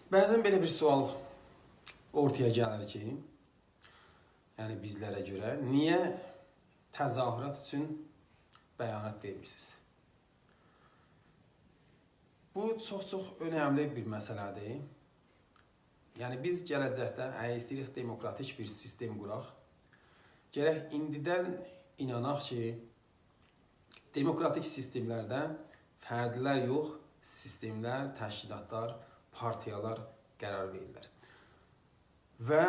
Bəzən belə bir sual ortaya gəlir ki, yəni bizlərə görə, niyə təzahürat üçün bəyanat vermirsiniz? Bu çox önəmli bir məsələdir. Yəni biz gələcəkdə əgər istəyirik demokratik bir sistem quraq, gərək indidən inanaq ki, demokratik sistemlərdə fərdlər yox, sistemlər, təşkilatlar, partiyalar qərar verirlər. Və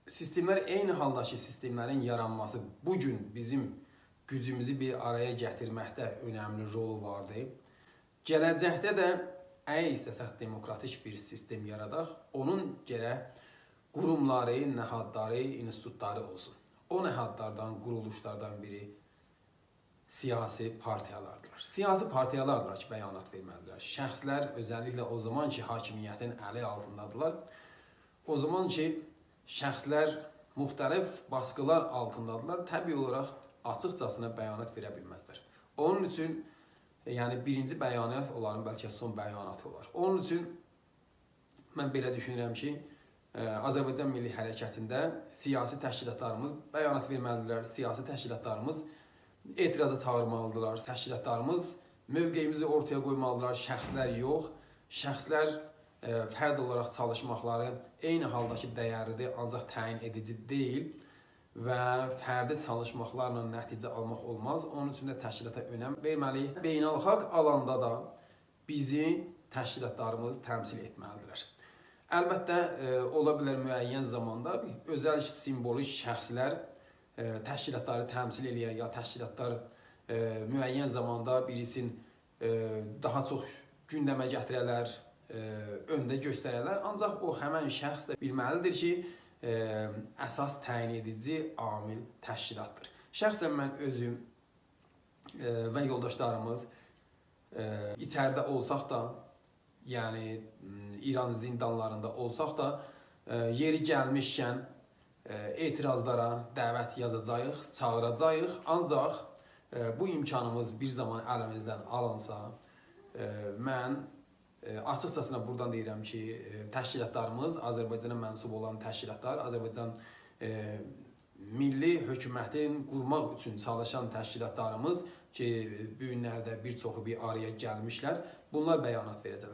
sistemlər eyni haldakı sistemlərin yaranması bugün bizim gücümüzü bir araya gətirməkdə önəmli rolu vardır. Gələcəkdə də əgər istəsək demokratik bir sistem yaradaq, onun gərək qurumları, nəhadları, institutları olsun. O nəhadlardan, quruluşlardan biri siyasi partiyalardır. Siyasi partiyalardır ki, bəyanat verməlidirlər. Şəxslər özəlliklə o zaman ki, hakimiyyətin əli altındadılar, o zaman ki, şəxslər müxtəlif baskılar altındadılar, təbii olaraq açıqcasına bəyanat verə bilməzlər. Onun üçün, yəni birinci bəyanat onların bəlkə son bəyanatı olar. Onun üçün mən belə düşünürəm ki, Azərbaycan Milli Hərəkətində siyasi təşkilatlarımız bəyanat verməlidirlər, siyasi təşkilatlarımız etiraza çağırmalıdırlar, təşkilatlarımız mövqeyimizi ortaya qoymalıdırlar, şəxslər yox. Şəxslər fərd olaraq çalışmaqları eyni haldakı dəyərlidir, ancaq təyin edici deyil və fərdi çalışmaqlarla nəticə almaq olmaz. Onun üçün də təşkilata önəm verməliyik. Beynəlxalq alanda da bizi təşkilatlarımız təmsil etməlidirlər. Əlbəttə, ola bilər müəyyən zamanda özəl simvolik şəxslər təşkilatları təmsil eləyər, ya təşkilatlar müəyyən zamanda birisin daha çox gündəmə gətirələr, öndə göstərələr. Ancaq o həmən şəxs də bilməlidir ki, əsas təyin edici amil təşkilatdır. Şəxsən mən özüm və yoldaşlarımız içəridə olsaq da, yəni İran zindanlarında olsaq da, yeri gəlmişkən etirazlara dəvət yazacağıq, çağıracağıq. Ancaq bu imkanımız bir zaman əlimizdən alınsa, mən açıqcasına buradan deyirəm ki, təşkilatlarımız, Azərbaycana mənsub olan təşkilatlar, Azərbaycan milli hökumətin qurmaq üçün çalışan təşkilatlarımız ki, bu günlərdə bir çoxu bir araya gəlmişlər, bunlar bəyanat verəcəklər.